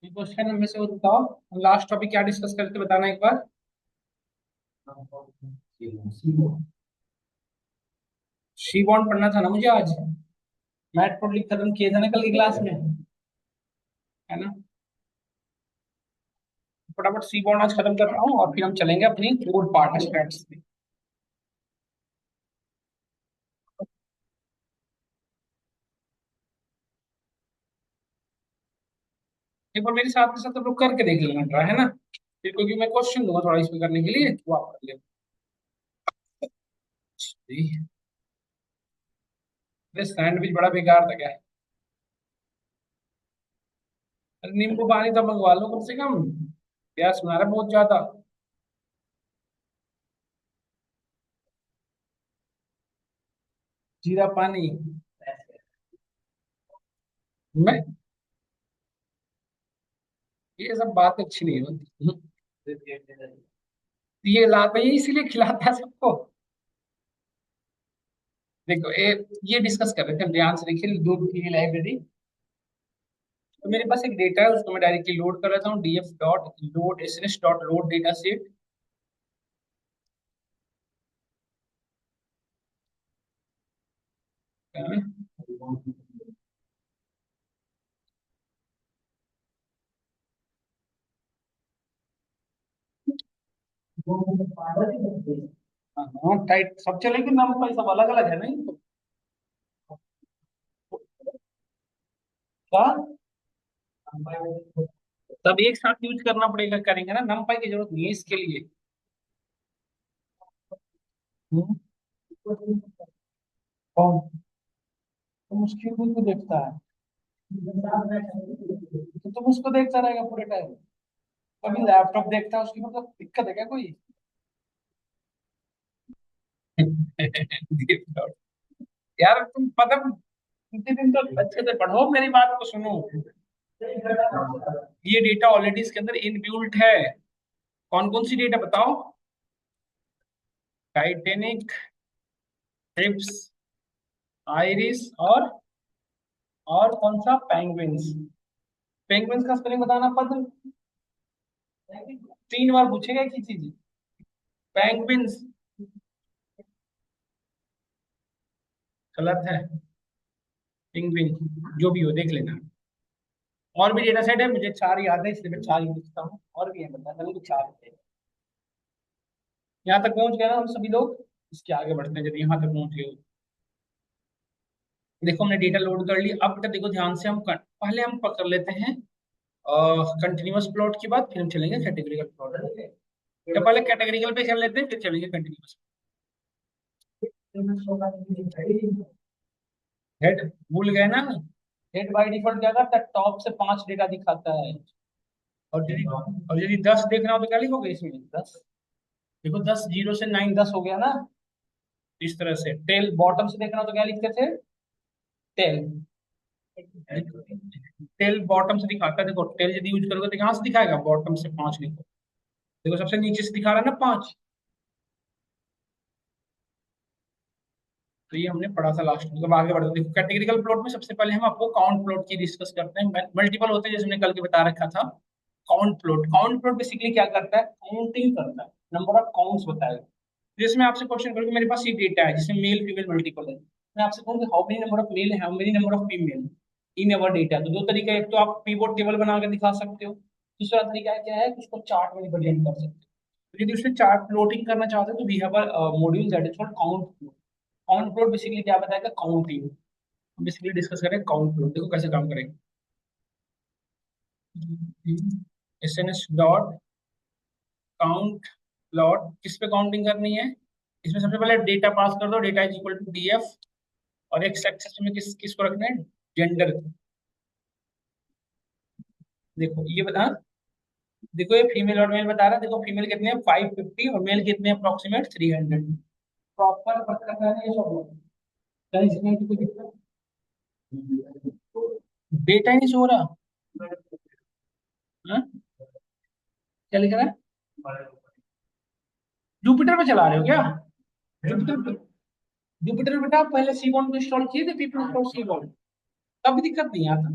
Question में से वो बताओ, लास्ट टॉपिक क्या डिस्कस करते बताना एक बार। शी बॉन्ड पढ़ना था ना मुझे आज। मैट प्रोलिक खत्म किए थे ना कल की क्लास में, है ना। फटाफट सी बॉन्ड आज खत्म करता हूँ और फिर हम चलेंगे अपनी कोर पार्ट स्टैट्स पे। एक बार मेरे साथ के साथ लोग करके देख लेना ट्राई, है ना। फिर क्योंकि मैं क्वेश्चन दूंगा थोड़ा इसमें करने के लिए, तो आप कर लेना। अरे सैंडविच बड़ा बेकार था क्या। अरे नींबू पानी तो मंगवा लो कम से कम, प्यास बना रहा है बहुत ज्यादा। जीरा पानी। मैं ये सब बात अच्छी नहीं होती। ये लाता ये इसीलिए खिलाता है सबको। देखो ये डिस्कस कर रहे थे हम, ध्यान से देखिए, दूध की लाइब्रेरी। तो मेरे पास एक डेटा है, उसको मैं डायरेक्टली लोड कर लेता हूँ, df dot load S dot load data set. हाँ टाइट सब चलेगी, नाम का सब अलग अलग है नहीं तो। क्या तब एक साथ यूज करना पड़ेगा, करेंगे ना, नमपाई की जरूरत नहीं है इसके लिए। हम्म, कौन। तुम उसकी भी तो देखता है, तो तुम उसको देखता रहेगा पूरे टाइम। कभी लैपटॉप देखता है उसकी, मतलब दिक्कत है क्या कोई। यार तुम मतलब कितने दिन तो अच्छे से पढ़ो, मेरी बात को सुनो। ये डेटा ऑलरेडी इसके अंदर इनबिल्ट है। कौन कौन सी डेटा बताओ। टाइटेनिक, ट्रिप्स, आइरिस और कौन सा, पेंगुइन्स। पेंगुइन्स का स्पेलिंग बताना पद। 3 बार पूछेगा एक ही चीज। पेंगुइन्स गलत है। पेंगुइन जो भी हो देख लेना। और भी डेटा सेट है, मुझे 4 याद है इसलिए मैं 4 ही लिखता हूँ, और भी है बता चलो तो 4 थे। यहाँ तक पहुंच गए ना हम सभी लोग। इसके आगे बढ़ते हैं, जब यहाँ तक पहुंच गए। देखो हमने डेटा लोड कर लिया, अब बेटा देखो ध्यान से, पहले हम कर लेते हैं कंटिन्यूअस प्लॉट की बात, फिर हम चलेंगे कैटेगरिकल प्लॉट। तो पहले कैटेगरिकल पे चल लेते हैं, फिर चलेंगे कंटिन्यूअस। हेड भूल गए ना। हेड बाय डिफॉल्ट क्या करता है, टॉप से 5 डेटा दिखाता है। और यदि 10 देखना हो तो क्या लिखोगे इसमें, 10। देखो 10, 0 से 9 10 हो गया ना। इस तरह से टेल बॉटम से देखना हो तो क्या लिखते थे, टेल। टेल बॉटम से दिखाता है, देखो टेल यदि यूज करोगे तो कहाँ से दिखाएगा, बॉटम से 5 लिखो। देखो सबसे नीचे से दिखा रहा है ना 5। तो ये हमने पढ़ा था लास्ट में। अब आगे बढ़ते हैं। देखो कैटेगरिकल प्लॉट में सबसे पहले हम आपको काउंट प्लॉट की डिस्कस करते हैं। मल्टीपल होते हैं जैसे हमने कल के बता रखा था। काउंट प्लॉट बेसिकली क्या करता है, काउंटिंग करता है, नंबर ऑफ काउंट्स बताएगा। जैसे मैं आपसे क्वेश्चन करूँ, मेरे पास ये डेटा है जिसमें मेल फीमेल मल्टीपल है, मैं आपसे कहूँ how many number of male है, how many number of female in our data. तो दो तरीका है, एक तो आप पीवोट टेबल बना के दिखा सकते हो, दूसरा तरीका क्या है कि उसको चार्ट में रिप्रेजेंट कर सकते हो। तो यदि उसमें चार्ट प्लॉटिंग करना चाहते हो तो we have a module that is called count. Count plot basically क्या बताएगा, काउंटिंग। हम बेसिकली डिस्कस करें काउंट प्लॉट, देखो कैसे काम करेंगे। S N S dot count plot, किस पे काउंटिंग करनी है। इसमें सबसे पहले डेटा पास कर दो, data is equal to DF. और एक एक्सेस में किसको रखना है, जेंडर। देखो ये बता, देखो ये फीमेल और मेल बता रहा है, देखो फीमेल कितने हैं 550 और मेल कितने अप्रोक्सीमेट 300। प्रॉपर वर्क करना है ये सब। क्या इसमें तो कोई दिक्कत, डेटा ही नहीं सो रहा। हाँ? क्या लिख रहा है, जुपिटर पे चला रहे हो क्या। जुपिटर पे, जुपिटर बेटा आप पहले सीबॉन को इंस्टॉल किए थे, पीपल इंस्टॉल सीबॉन, तब भी दिक्कत नहीं आता।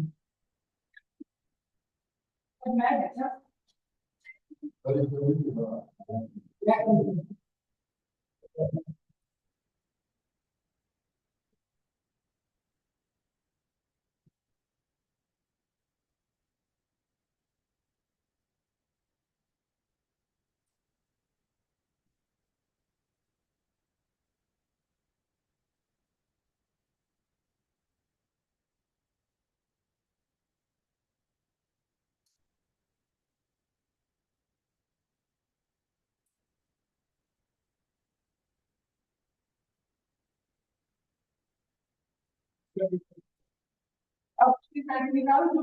अब इसकी साइड निकालो जो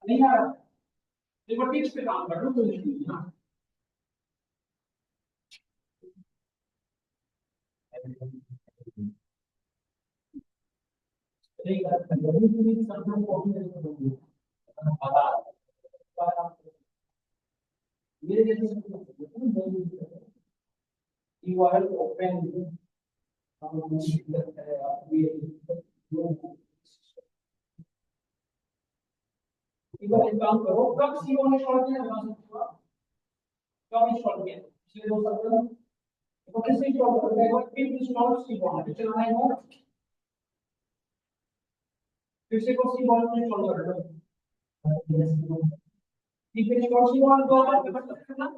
नहीं आ रहा। देखो टिप्स पे काम कर लो कोई नहीं। मेरे जैसे you are open एक काम करो कब सीओ ने शॉर्ट किया कब इंस्टॉल किया पिछले 2 सप्ताह में तो कैसे इंस्टॉल करते हैं फिर इंस्टॉल सीओ है चलना है वो फिर से को सीओ में इंस्टॉल कर दो ठीक है इंस्टॉल सीओ दो बार कर सकते हैं ना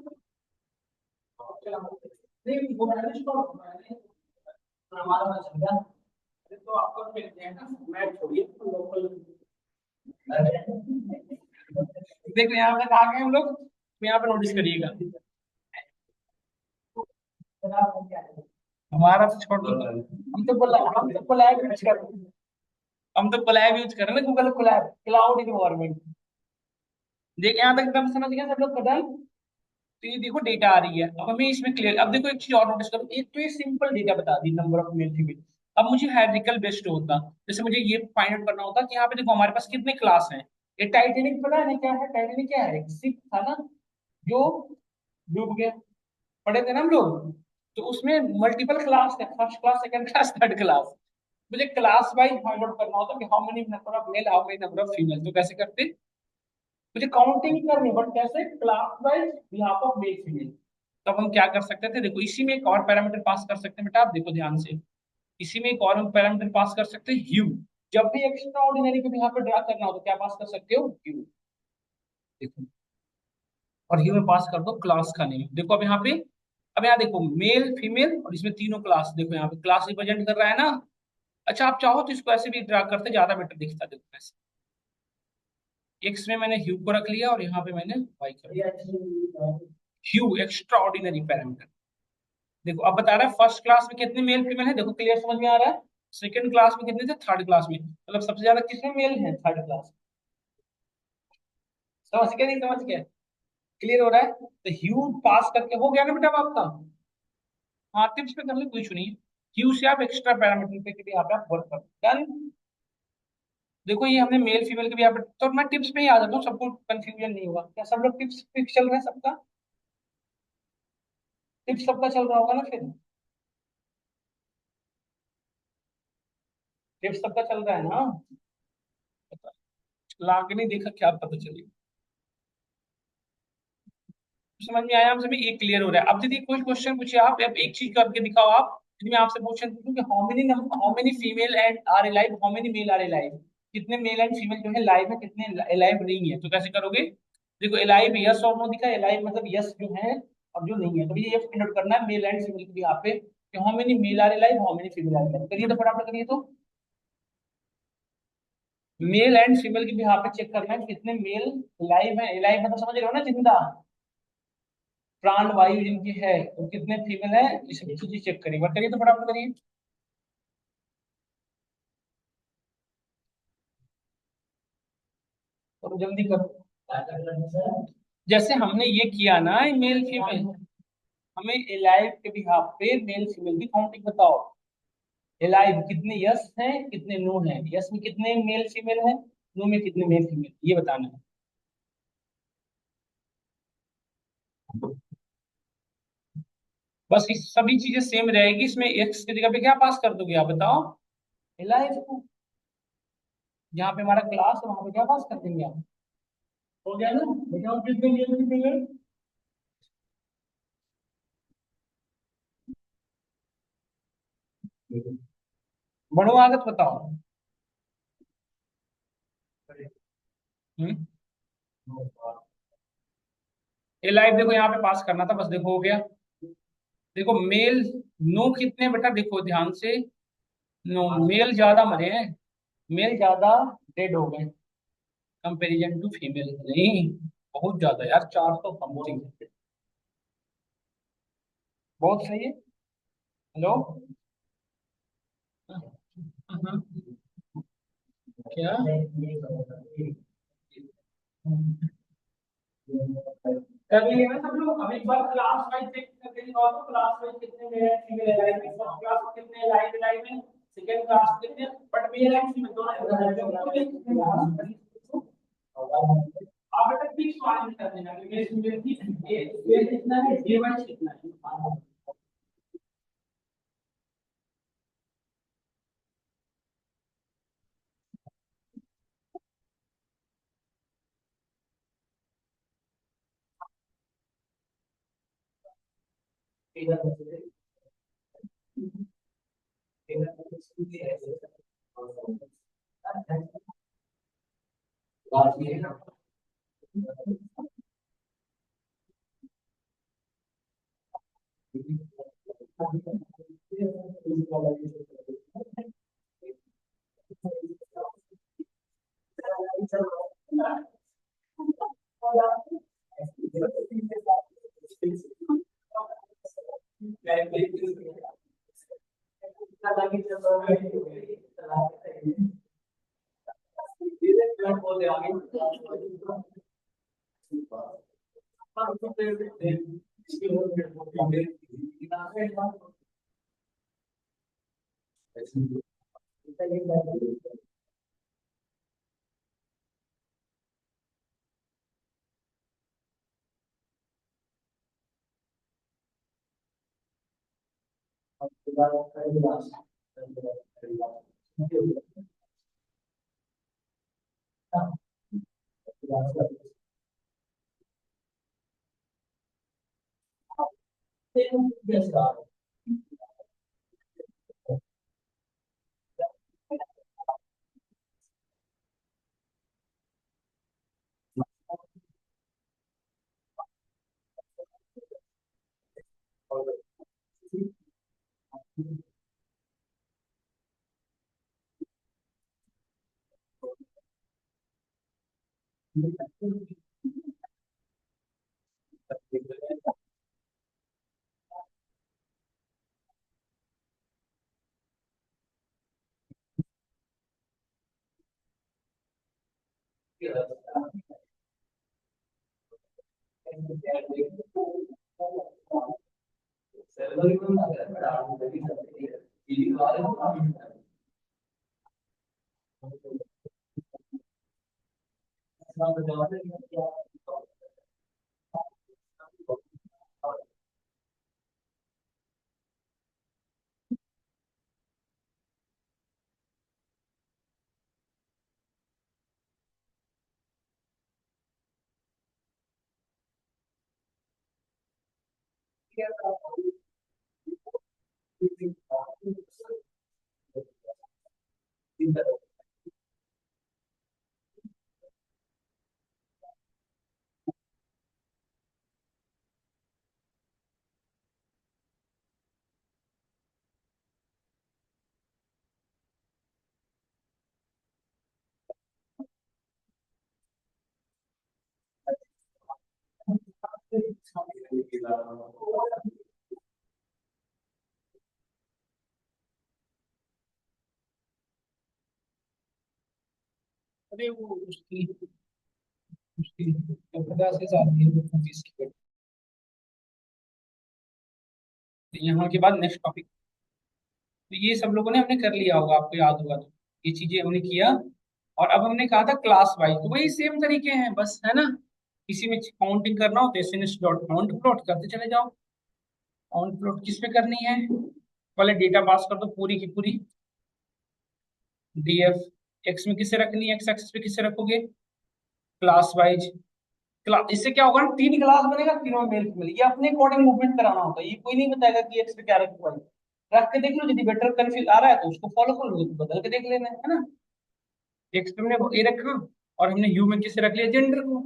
चला नहीं वो मैंने इंस्टॉल करना है हमारा ना चल गया तो आपको मिलते हैं ना मैं छोड़िए लोकल देखो यहाँ पे आ गए हम लोग तो यहाँ पे नोटिस करिएगा हमारा तो छोड़ दो हम तो कोलैब यूज कर रहे हैं हम तो कोलैब यूज कर रहे हैं ना गूगल कोलैब क्लाउड इन्वायरमेंट देख यहाँ तक एकदम समझ गया सब लोग पता है तो ये देखो डेटा आ रही है अब हमें इसमें क्लियर अब देखो एक चीज और नोटिस करो एक तो ये सिंपल डेटा बता the number of male female अब मुझे हायरार्किकल बेस्ड होता जैसे मुझे ये फाइंड आउट करना होता कि यहाँ पे देखो हमारे पास कितने क्लास हैं ये टाइटेनिक पता है ना क्या है टाइटेनिक क्या है एक शिप था ना जो डूब गया पढ़े थे ना हम लोग तो उसमें मल्टीपल क्लास थे first class second class third class मुझे क्लास वाइज फाइंड आउट करना होता कि how many number of mail how many number of female तो कैसे करते मुझे काउंटिंग करनी बट कैसे class wise behalf of male female तब हम क्या कर सकते थे देखो इसी में एक और पैरामीटर पास कर सकते हैं बेटा आप देखो ध्यान से इसी में एक और हम पैरामीटर पास कर सकते हैं ह्यू जब भी एक्स्ट्रा ऑर्डिनरी को यहाँ पे ड्रा करना हो तो क्या पास कर सकते हो ह्यू देखो और ह्यू में पास कर दो क्लास का नेम देखो अब यहाँ देखो मेल फीमेल और इसमें तीनों क्लास देखो यहाँ पे क्लास रिप्रेजेंट कर रहा है ना अच्छा आप चाहो तो इसको ऐसे भी ड्रा करते ज्यादा बेटर दिखता देखो ऐसे एक्स में मैंने ह्यू को रख लिया और यहाँ पे मैंने वाई कर दिया ह्यू एक्स्ट्रा ऑर्डिनरी पैरामीटर देखो अब बता रहा है फर्स्ट क्लास में कितने मेल फीमेल है देखो क्लियर समझ में आ रहा है सेकंड क्लास में कितने थे थर्ड क्लास में मतलब सबसे ज्यादा किसमें मेल है थर्ड क्लास समझ गया नहीं समझ गया क्लियर हो रहा है तो ह्यू पास करके हो गया ना बेटा अब आपका हाँ टिप्स पे कर ले कोई इशू नहीं है ह्यू से आप एक्स्ट्रा पैरामीटर पे के भी यहाँ पे आप वर्क कर डन देखो ये हमने मेल फीमेल के भी यहाँ पे तो मैं टिप्स पे ही आ जाता हूँ सबको कंफ्यूजन नहीं हुआ क्या सब लोग टिप्स पे चल रहे हैं सबका टिप्स सबका चल रहा होगा ना फिर टिप्स सबका चल रहा है ना ला के नहीं देखा क्या पता चलेगा समझ में आया हम सभी एक क्लियर हो रहा है अब दीदी कोई क्वेश्चन पूछिए आप अब एक चीज करके दिखाओ आप यदि मैं आपसे क्वेश्चन पूछूं कि how many female and are alive how many male are alive कितने मेल एंड फीमेल जो है लाइव है कितने अलाइव नहीं है तो कैसे करोगे देखो अलाइव यस और नो दिखा अलाइव मतलब यस जो है और जो नहीं है तो ये फाइंड आउट करना है मेल एंड फीमेल के भी यहाँ पे कि how many male are alive how many female are alive करिए तो फटाफट करिए तो मेल एंड फीमेल की भी यहाँ पे चेक करना है कितने मेल लाइव है लाइव मतलब समझ रहे हो ना जिंदा प्राण वायु जिनकी है तो कितने फीमेल है ये सब चीजें चेक करिए बात करिए तो फटाफट करिए और जल्दी करो जैसे हमने ये किया ना मेल फीमेल हमें एलाइव के भी हाफ पे मेल फीमेल की काउंटिंग बताओ एलाइव कितने यस हैं कितने नो हैं यस में कितने मेल फीमेल है नो में कितने मेल फीमेल ये बताना है बस इस सभी चीजें सेम रहेगी इसमें एक्स की जगह पे क्या पास कर दोगे आप बताओ एलाइव को जहाँ पे हमारा क्लास है वहां पे क्या पास कर देंगे आप। हो गया ना, बताओ कितने मिले। बढ़ो आगे तो बताओ। हम्म। ये लाइव देखो यहाँ पे पास करना था, बस देखो हो गया। देखो मेल, नो कितने बेटा देखो ध्यान से। नो, मेल ज्यादा मरे हैं, मेल ज्यादा डेड हो गए कंपेरिजन टू फीमेल। नहीं, बहुत ज्यादा यार, 400 समथिंग। बहुत सही है। हेलो। हम्म। क्या। कर लिए ना सब लोग, अब एक बार क्लास वाइज चेक करके दिखाओ तो क्लास वाइज कितने मेल एंड फीमेल एलाइव में, फर्स्ट क्लास में कितने लाइव एलाइव में, सेकंड क्लास में कितने, बट मेल एंड फीमेल दोनों आप बेटा फिक्स वाले में कर देना कि मेल फीमेल की ये कितना है, ये वाइज कितना है। अरे वो उसकी 50,000 की है, 20 की। यहाँ के बाद नेक्स्ट टॉपिक। तो ये सब लोगों ने हमने कर लिया होगा, आपको याद होगा तो ये चीजें हमने किया। और अब हमने कहा था क्लास वाइज, तो वही सेम तरीके हैं बस, है ना। किसी में काउंटिंग करना हो तो एसएनएस डॉट काउंट प्लॉट करते चले जाओ। काउंट प्लॉट किस पे करनी है, पहले डेटा पास कर दो पूरी की पूरी, डीएफ एक्स में किसे रखनी है, एक्स एक्सिस पे किसे रखोगे, क्लास वाइज। क्लास, इससे क्या होगा ना, तीन क्लास बनेगा, तीनों में मेल फीमेल, ये अपने अकॉर्डिंग मूवमेंट कराना होता है, ये कोई नहीं बताएगा कि एक्स पे क्या रखो वाई। रख के देख लो, यदि बेटर कंफ्यूज आ रहा है तो उसको फॉलो कर लो, तो बदल के देख लेना है ना। एक्स पे हमने ए रखा, और हमने यू में किसे रख लिया, जेंडर को।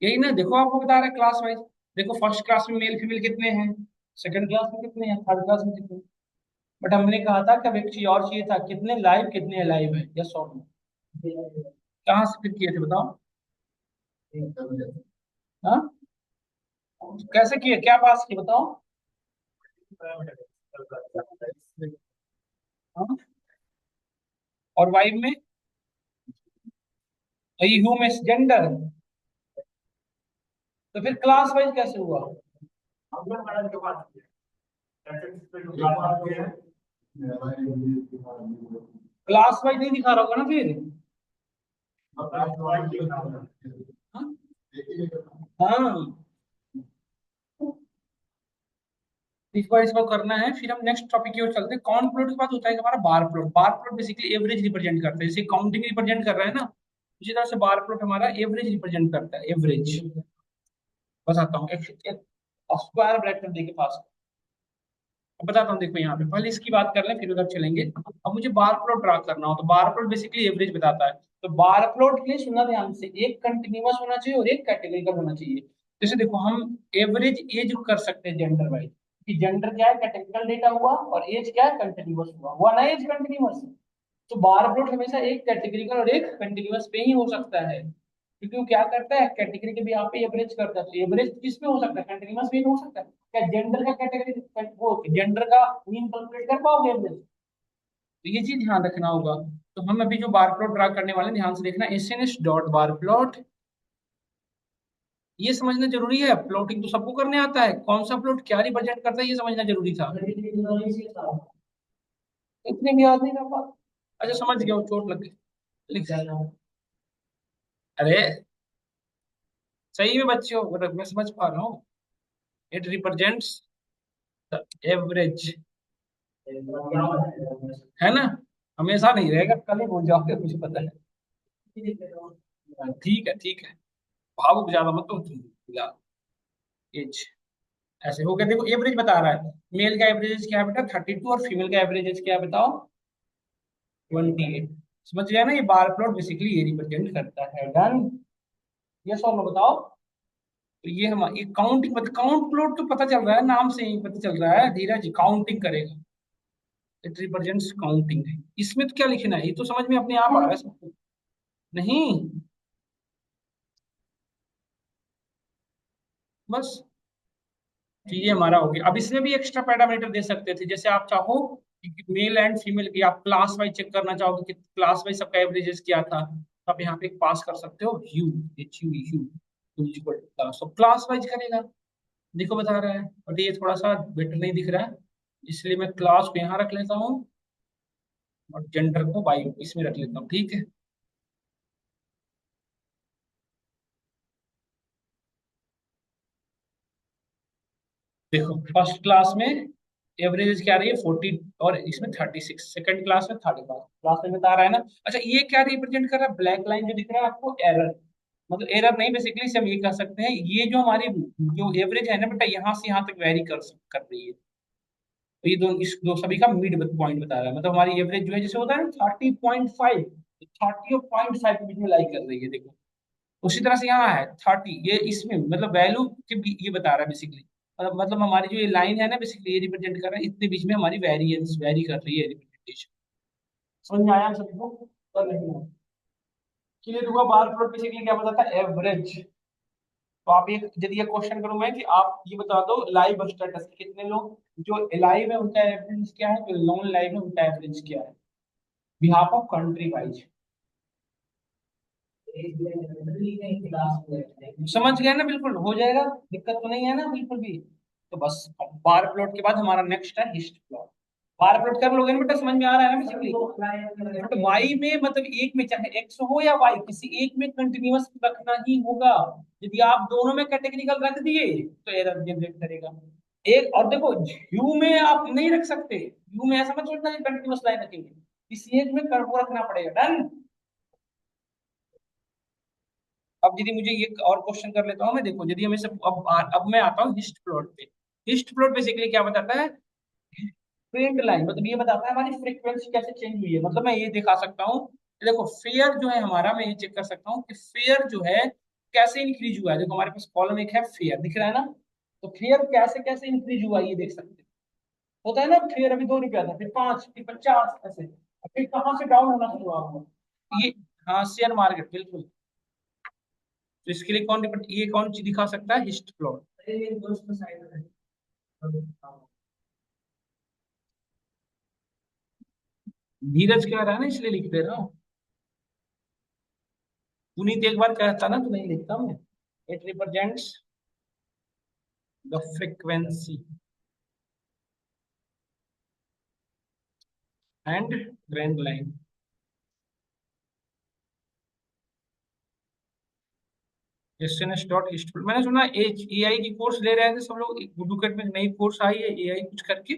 यही ना, देखो आपको बता रहा है क्लास वाइज। देखो फर्स्ट क्लास में मेल फीमेल कितने हैं, सेकंड क्लास में कितने हैं, थर्ड क्लास में कितने हैं। बट हमने कहा था कि अब एक चीज और चाहिए था, कितने लाइव कितने अलाइव है, यस और नो। कहाँ से फिर किए थे बताओ। हाँ, कैसे किए, क्या पास किए बताओ। हाँ, और वाइव में, यू में जेंडर, तो फिर क्लास वाइज कैसे हुआ। क्लास वाइज नहीं दिखा रहा होगा ना फिर। हाँ, हाँ, इस बार करना है, फिर हम नेक्स्ट टॉपिक की ओर चलते हैं। काउंट प्लॉट के बाद होता है हमारा bar plot. Bar plot basically average represent करता है, जैसे काउंटिंग रिप्रेजेंट कर रहा है ना, उसी तरह से बार प्लॉट हमारा एवरेज रिप्रेजेंट करता है, एवरेज। बताता हूँ, एक स्क्वायर ब्रैकेट देके पास, अब बताता हूँ। देखो यहाँ पे पहले इसकी बात कर लें, फिर उधर चलेंगे। अब मुझे बार प्लॉट ड्रा करना हो, तो बार प्लॉट बेसिकली एवरेज बताता है। तो बार प्लॉट के लिए सुनना ध्यान से, एक कंटिन्यूअस होना चाहिए और एक कैटेगरिकल होना चाहिए। जैसे देखो, हम एवरेज एज कर सकते हैं जेंडर वाइज, कि जेंडर क्या है, कैटेगरिकल डेटा हुआ, और एज क्या है, कंटिन्यूअस हुआ ना, एज कंटिन्यूअस। तो बार प्लॉट हमेशा एक कैटेगरिकल और एक कंटिन्यूअस पे ही हो सकता है, क्योंकि वो क्या करता है, कैटेगरी के भी यहाँ पे एवरेज करता है। तो एवरेज किस पे हो सकता है, कंटिन्यूअस पे ही हो सकता है। क्या जेंडर का कैटेगरी, वो जेंडर का मीन कैलकुलेट कर पाओगे एवरेज, तो ये चीज ध्यान रखना होगा। तो हम अभी जो बार प्लॉट ड्रा करने वाले हैं, ध्यान से देखना, S N S dot bar plot, ये समझना जरूरी है। प्लॉटिंग तो सबको करने आता है, कौन सा प्लॉट क्या रिप्रेजेंट करता है ये समझना जरूरी था। इतने भी याद नहीं रहा बात। अच्छा समझ गया, वो चोट लग गई, लिख जाएगा। अरे सही में बच्चे हो, मैं समझ पा रहा हूँ। इट रिप्रेजेंट्स द एवरेज, है ना। हमेशा नहीं रहेगा, कल ही भूल जाओगे, मुझे पता है। ठीक है, ठीक है, भावुक ज्यादा मत हो तुम फिलहाल। एज ऐसे हो गया, देखो एवरेज बता रहा है। मेल का एवरेज क्या है बेटा, 32, और फीमेल का एवरेज क्या है बताओ, 28। समझ गया ना, ये बार प्लॉट बेसिकली ये रिप्रेजेंट करता है। डन, ये सॉल्व बताओ। तो ये हम ये काउंटिंग, काउंट प्लॉट तो पता चल रहा है, नाम से ही पता चल रहा है, धीरज काउंटिंग करेगा। It represents counting. इसमें तो क्या लिखना है, ये तो समझ में अपने आप आ रहा है सबको। नहीं, बस, तो ये हमारा हो गया। अब इसमें भी एक्स्ट्रा पैरामीटर दे सकते थे, जैसे आप चाहो कि मेल एंड फीमेल की आप क्लास वाइज चेक करना चाहोगे कि क्लास वाइज सबका एवरेजेस क्या था, तो आप यहाँ पे एक पास कर सकते हो you, H U, you equal class, तो क्लास वाइज करेगा। देखो बता रहा है, बट ये थोड़ा सा बेटर नहीं दिख रहा है, इसलिए मैं क्लास को यहाँ रख लेता हूँ, और जेंडर को वाई इसमें रख लेता हूँ, ठीक है। देखो फर्स्ट क्लास में एवरेज क्या रही है 40, और इसमें 36, सेकंड क्लास में 35, क्लास में बता रहा है ना। अच्छा ये क्या रिप्रेजेंट कर रहा है, ब्लैक लाइन जो दिख रहा है आपको, एरर, मतलब एरर नहीं, बेसिकली हम ये कह सकते हैं, ये जो हमारी जो एवरेज है ना बेटा, यहाँ से यहाँ तक वेरी कर रही है। तो ये दो, इस दो सभी का मिड पॉइंट बता रहा है, मतलब हमारी एवरेज जो है, जैसे होता है ना 30.5, 30 और 0.5 के बीच में लाई कर रही है, देखो। उसी तरह से यहाँ है 30, ये इसमें मतलब वैल्यू के ये बता रहा है बेसिकली, मतलब हमारी जो ये लाइन है ना, बेसिकली ये रिप्रेजेंट कर रहा है, इतने बीच में हमारी वेरिएंस वेरी कर रही है रिप्रेजेंटेशन। समझ में आया हम सभी को, तो नहीं है क्लियर हुआ। बार प्लॉट बेसिकली क्या बताता है, एवरेज। तो आप एक, यदि ये क्वेश्चन करूं मैं कि आप ये बता दो लाइव स्टेटस कितने लोग जो लाइव है उनका एवरेज क्या है, जो नॉन लाइव है उनका एवरेज क्या है, बिहाफ ऑफ कंट्री वाइज। समझ गया ना, बिल्कुल हो जाएगा, दिक्कत तो नहीं है ना बिल्कुल भी। तो बस बार प्लॉट के बाद हमारा नेक्स्ट है हिस्ट प्लॉट। बार प्लॉट कर लोगे ना बेटा, समझ में आ रहा है ना बेसिकली। तो वाई में मतलब एक में चाहे एक्स हो या वाई, किसी एक में कंटिन्यूअस रखना ही होगा। यदि आप दोनों में कैटेगरिकल रख दिए तो एरर जनरेट करेगा। एक और देखो, यू में आप नहीं रख सकते, यू में ऐसा मत सोचना कि कंटिन्यूअस लाइन रखेंगे, इस एज में कर्व रखना पड़ेगा। डन। अब यदि मुझे ये और क्वेश्चन कर लेता हूँ मैं, देखो यदि हमें सब अब मैं आता हूँ हिस्ट प्लॉट पे। हिस्ट प्लॉट बेसिकली क्या बताता है? ट्रेंड लाइन, मतलब ये बताता है हमारी फ्रीक्वेंसी कैसे चेंज हुई है। मतलब मैं ये दिखा सकता हूँ, देखो फेयर जो है हमारा, मैं ये चेक कर सकता हूँ कि फेयर जो है कैसे इंक्रीज हुआ है। देखो हमारे पास कॉलम एक है फेयर, दिख रहा है ना? तो फेयर कैसे कैसे इंक्रीज हुआ है ये देख सकते हैं। होता है ना, फेयर अभी 2 रुपया था, फिर 5, फिर 50 ऐसे, फिर कहाँ से डाउन होना शुरू हुआ ये। हाँ, शेयर मार्केट बिल्कुल। तो इसके लिए ये कौन चीज दिखा सकता है? Hist plot. धीरज कह रहा है ना, इसलिए लिख दे रहा हूँ। पुनीत एक बार कहता ना तो नहीं लिखता मैं। It represents the frequency and trend line. SNS dot hist, मैंने सुना एच एआई की कोर्स ले रहे थे सब लोग, डुकेट में नई कोर्स आई है एआई कुछ करके।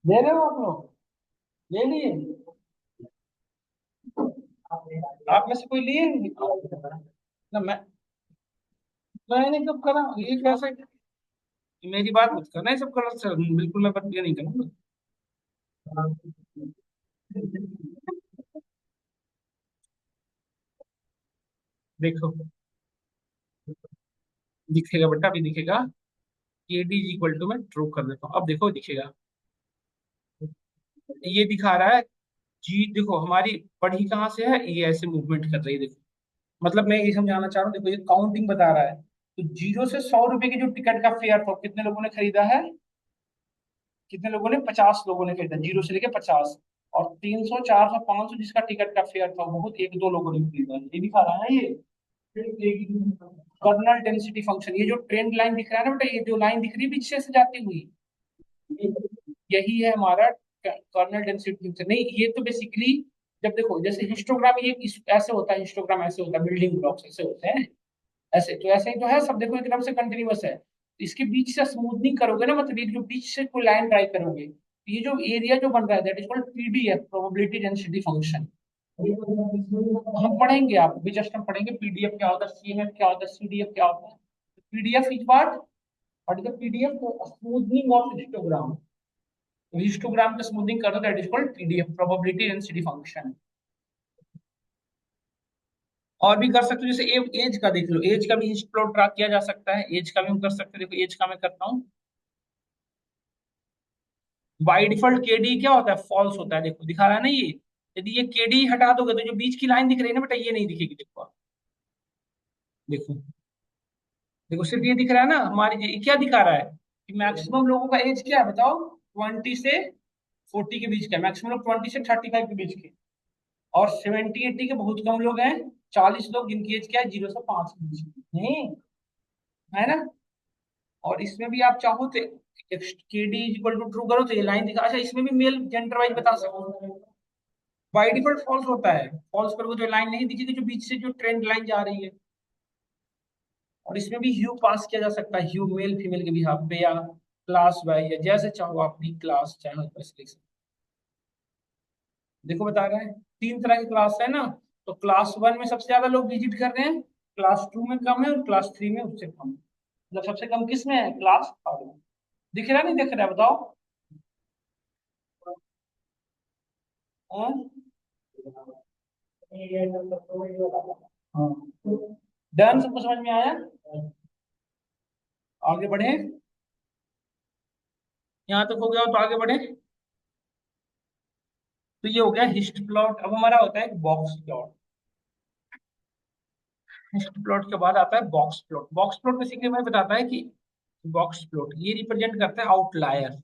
ले रहे हो आप लोग? ले लिए? आप में से कोई लिए? ना मैंने कब करा ये कैसे? मेरी बात मत करना ये सब गलत सर, बिल्कुल मैं बात ये नहीं करूंगा। देखो दिखेगा बेटा, अभी दिखेगा। के डी इक्वल टू, मैं ट्रू कर देता हूँ, अब देखो दिखेगा। ये दिखा रहा है जी, देखो हमारी बढ़ी कहाँ से है, ये ऐसे मूवमेंट कर रही है देखो। मतलब मैं ये समझाना चाह रहा हूँ, देखो ये काउंटिंग बता रहा है। तो 0 से 100 रुपए की जो टिकट का फेयर था, कितने लोगों ने खरीदा है? कितने लोगों ने? 50 लोगों ने खरीदा, 0 से लेके 50। और 300, 400, 500 जिसका टिकट का फेयर था, बहुत 1-2 लोगों ने खरीदा, ये दिखा रहा है ये। कर्नल डेंसिटी फंक्शन, ये जो ट्रेंड लाइन दिख रहा है ना बेटा, ये जो लाइन दिख रही है पीछे से जाती हुई, यही है हमारा कर्नल डेंसिटी फंक्शन। नहीं, ये तो बेसिकली जब देखो जैसे हिस्टोग्राम, ये ऐसे होता है, हिस्टोग्राम ऐसे होता है, बिल्डिंग ब्लॉक्स ऐसे होते हैं। ऐसे तो ऐसे ही तो है सब, देखो एकदम से कंटिन्यूअस है। इसके बीच से स्मूथनिंग करोगे ना, मतलब ये जो बीच से कोई लाइन ड्राइव करोगे, ये जो एरिया जो बन रहा है, that is called PDF, probability density function. हम पढ़ेंगे, आप भी जस्ट हम पढ़ेंगे पीडीएफ क्या होता है, सीएमएफ क्या होता है, सीडीएफ क्या होता है। PDF is what is the PDF? Smoothening of histogram. Histogram का स्मूथनिंग करना, that is called PDF, probability density function. और भी कर सकते हो, जैसे एज का देख लो, एज का भी प्लॉट ट्रैक किया जा सकता है, एज का भी हम कर सकते हैं। देखो एज का मैं करता हूँ। बाई डिफॉल्ट केडी क्या होता है? फॉल्स होता है, देखो दिखा रहा है ना ये। यदि ये केडी हटा दोगे तो जो बीच की लाइन दिख रही है ना बेटा, ये नहीं दिखेगी, देखो आप। देखो, देखो सिर्फ ये दिख रहा है ना हमारी, ये क्या दिखा रहा है कि मैक्सिमम लोगों का एज क्या है बताओ? 20 से 40 के बीच का, मैक्सिमम लोग 20 से 35 के बीच के। और 70-80 के बहुत कम लोग हैं, 40 लोग जिनकी एज क्या है, 0 से 5 के बीच की। नहीं है ना? और इसमें भी आप चाहो तो के डी इक्वल टू ट्रू करो तो ये लाइन दिखा, अच्छा इसमें भी मेल जेंडर वाइज बता सकते हो। बाई डिफॉल्ट फॉल्स होता है, फॉल्स करोगे तो लाइन नहीं दिखेगी, जो बीच से जो ट्रेंड लाइन जा रही है। और इसमें भी ह्यू पास किया जा सकता है, ह्यू मेल फीमेल के बिहाफ पे, या क्लास वाइज, या जैसे चाहो अपनी क्लास चाहे पर लिख सकते। देखो बता रहा है 3 तरह की क्लास है ना। तो क्लास 1 में सबसे ज्यादा लोग विजिट कर रहे हैं, क्लास 2 में कम है, और क्लास 3 में उससे कम है। मतलब सबसे कम किस में है? क्लास 3 में। दिख रहा नहीं दिख रहा है बताओ? हाँ? हाँ। डन, सबको समझ में आया? आगे बढ़े, यहाँ तक हो गया हो तो आगे बढ़े। तो ये हो गया हिस्ट प्लॉट। अब हमारा होता है बॉक्स प्लॉट। हिस्ट प्लॉट के बाद आता है box plot. Box plot basically हमें बताता है कि बॉक्स प्लॉट ये रिप्रेजेंट करता है आउटलायर।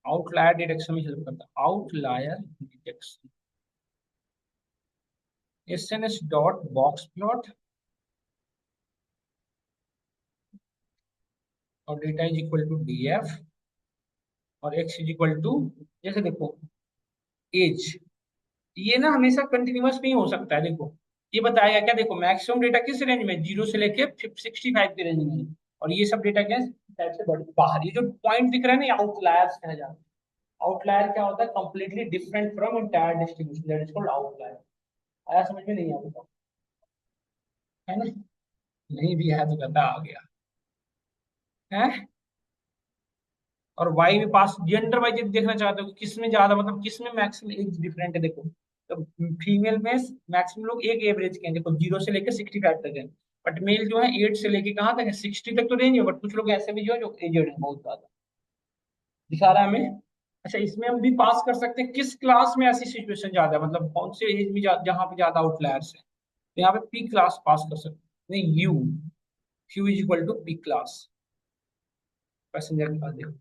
आउटलायर डिटेक्शन में हेल्प करता है, outlier detection. S N S dot box plot, और data is equal to D F, और एक्स इज इक्वल टू, जैसे देखो एज, ये ना हमेशा कंटिन्यूअस नहीं हो सकता है। देखो ये बताएगा क्या, देखो मैक्सिमम डेटा किस रेंज में, 0 से लेके 65 के रेंज में। और ये सब डेटा क्या है, सबसे बड़ी बाहर, ये जो पॉइंट दिख रहा है ना, ये आउटलायर्स कहा जाता है। आउटलायर क्या होता है? Completely different from entire distribution, that is called outlier. आया समझ में? नहीं आया? है ना? नहीं भी है तो कहता आ गया है। और वाई भी पास, जेंडर वाइज देखना चाहते हो कि किसमें ज्यादा, मतलब किसमें मैक्सिमम एज डिफरेंट है, देखो। तो फीमेल में मैक्सिमम लोग एक एवरेज के हैं, देखो 0 से लेकर 65 तक है। बट मेल जो है 8 से लेके कहाँ तक है? 60 तक तो रेंज है, बट कुछ लोग ऐसे भी जो है जो एजेड है बहुत ज्यादा। दिखा रहा है हमें? अच्छा, इसमें हम भी पास कर सकते हैं किस क्लास में ऐसी सिचुएशन ज्यादा है, मतलब कौन से एज में जहां पे ज्यादा आउटलायर्स है। तो यहाँ पे पी क्लास पास कर सकते हैं। नहीं, यू, Q is equal to P class. Passenger class देखो,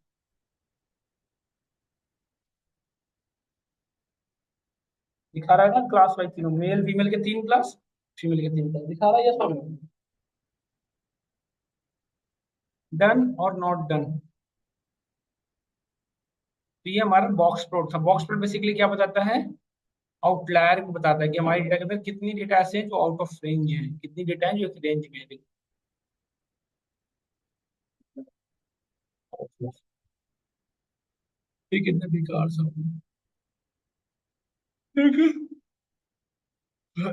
दिखा रहा है ना क्लास वाइज तीनों, मेल फीमेल के 3 क्लास, फीमेल के 3 क्लास, दिखा रहा है या सॉरी? डन और नॉट डन। तो ये हमारा बॉक्स प्लॉट था। बॉक्स प्लॉट बेसिकली क्या बताता है? आउटलायर को बताता है कि हमारे डेटा के अंदर कितनी डेटा ऐसे हैं जो आउट ऑफ रेंज है, कितनी डेटा है जो एक रेंज में है। ये कितने बेकार सब है। ठीक है,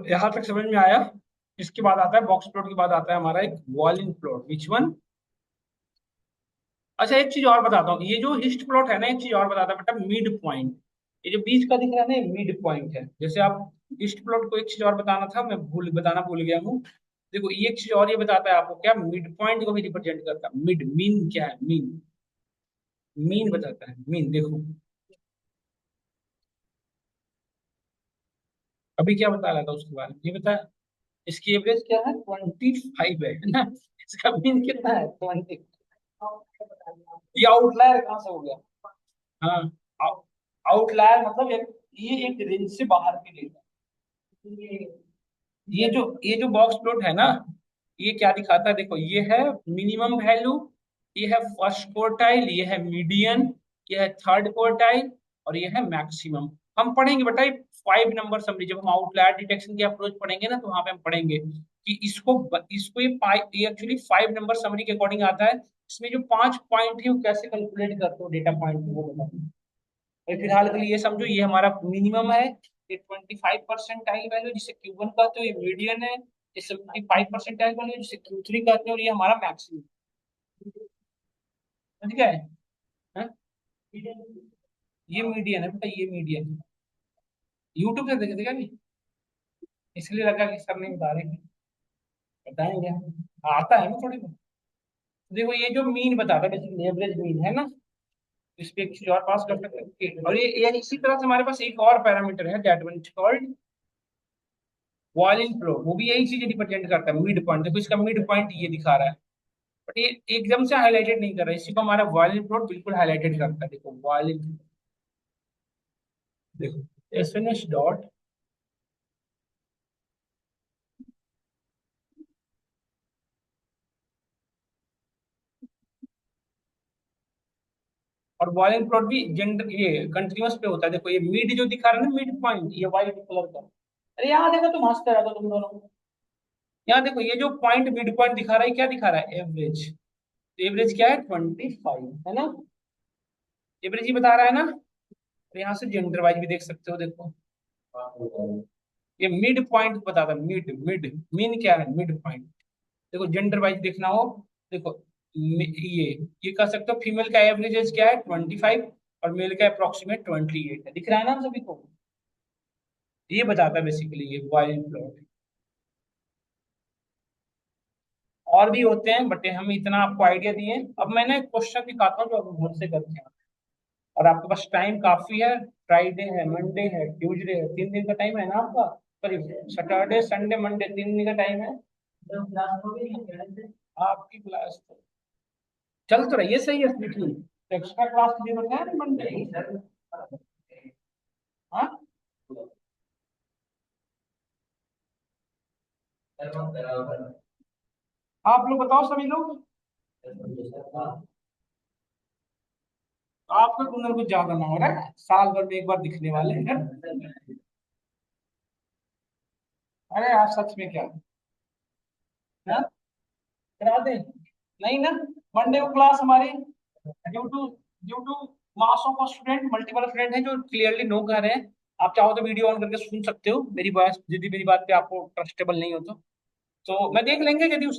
यहाँ तक समझ में आया। इसके बाद आता है, बॉक्स प्लॉट के बाद आता है हमारा एक वॉलिन प्लॉट। Which one? अच्छा, एक चीज और बताता हूँ, ये जो हिस्ट प्लॉट है ना, एक चीज और बताता है बेटा, मिड पॉइंट। ये जो बीच का दिख रहा है ना, ये मिड पॉइंट है। जैसे आप हिस्ट प्लॉट को, एक चीज और बताना था, मैं भूल गया हूँ। देखो, ये एक चीज और ये बताता है आपको, क्या मिड पॉइंट को भी रिप्रेजेंट करता है। मिड मीन क्या है? मीन, मीन बताता है, मीन देखो। अभी क्या बता रहा था उसके बारे में, ये बता। इसकी एवरेज क्या है? 25 है ना? इसका मीन कितना है? 20। ये आउटलायर कहाँ से हो गया? हाँ, आउटलायर मतलब ये एक रेंज से बाहर की डेटा। ये जो बॉक्स प्लॉट है ना, ये क्या दिखाता है? देखो, ये है मिनिमम वैल्यू, ये है फर्स्ट क्वार्टाइल, ये है मीडियन, ये है थर्ड क्वार्टाइल, और ये है मैक्सिमम। हम पढ़ेंगे बेटा 5 नंबर समरी, जब हम आउटलायर डिटेक्शन की अप्रोच पढ़ेंगे ना, तो वहां पे हम पढ़ेंगे कि इसको ये एक्चुअली 5 नंबर समरी के अकॉर्डिंग आता है। इसमें जो 5 पॉइंट है वो कैसे कैलकुलेट करते हो डेटा पॉइंट, वो बताऊंगा। फिलहाल के लिए ये समझो, ये हमारा मिनिमम है, ये 25% वैल्यू जिसे Q1 कहते हो, ये मीडियन है, ये 75% वैल्यू जिसे Q3 कहते हो, और ये हमारा मैक्सिमम। समझ गए? हाँ? ये मीडियन है बेटा, ये मीडियन। यूट्यूब से देखे देखा नहीं, इसलिए लगा कि सर नहीं बता रहे। बताएंगे, आता है ना थोड़ी बहुत। देखो, ये जो मीन बताता है, बेसिकली एवरेज मीन है ना, इस पे एक चीज और पास कर सकते हैं। और ये इसी तरह से हमारे पास एक और पैरामीटर है, that one is called boiling flow. वो भी यही चीज रिप्रेजेंट करता है, मिड पॉइंट। देखो, इसका मिड पॉइंट ये दिखा रहा है, बट ये एकदम से हाईलाइटेड नहीं कर रहा है। इसी को हमारा बॉइलिंग फ्लो बिल्कुल हाईलाइटेड करता है। देखो बॉइलिंग, देखो एस एन एस डॉट, और बॉइलिंग प्लॉट भी जेंडर ये कंटिन्यूअस पे होता है। देखो, ये मिड जो दिखा रहा है ना, मिड पॉइंट, ये व्हाइट कलर का। अरे यहाँ देखो, तुम हंसते रहो तुम दोनों। यहाँ देखो, ये जो पॉइंट मिड पॉइंट दिखा रहा है, क्या दिखा रहा है? एवरेज। एवरेज क्या है? 25 है ना? एवरेज ही बता रहा है ना? और यहाँ से जेंडर वाइज भी देख सकते हो, देखो ये मिड पॉइंट बताता है। मिड मिड मीन क्या है? Mid point. देखो, जेंडर वाइज देखना हो, देखो ये कह सकते हो, फीमेल का एवरेज एज क्या है? 25, और मेल का अप्रोक्सीमेट 28 है। दिख रहा है ना हम सभी को? ये बताता है बेसिकली ये वाइल्ड प्लॉट। और भी होते हैं, बट हम इतना आपको आइडिया दिए। अब मैंने एक क्वेश्चन दिखाता हूँ जो आप घर से करते हैं, और आपके पास टाइम काफी है। फ्राइडे है, मंडे है, ट्यूसडे है, 3 दिन का टाइम है ना आपका। सॉरी, सैटरडे संडे मंडे, 3 दिन का टाइम है। आपकी क्लास तो चल तो रही है, सही है, लेकिन एक्स्ट्रा क्लास की जरूरत है मंडे। हाँ, आप लोग बताओ सभी लोग। आपका कुंदन कुछ ज्यादा ना हो रहा है, साल भर में एक बार दिखने वाले हैं। अरे आप सच में क्या, हाँ? करा दे? नहीं ना, मंडे को क्लास हमारी due to mass of student, multiple student है जो क्लियरली नो कर रहे हैं। आप चाहो तो वीडियो ऑन करके सुन सकते हो मेरी बात, यदि मेरी बात पे आपको ट्रस्टेबल नहीं हो तो मैं देख लेंगे यदि उसने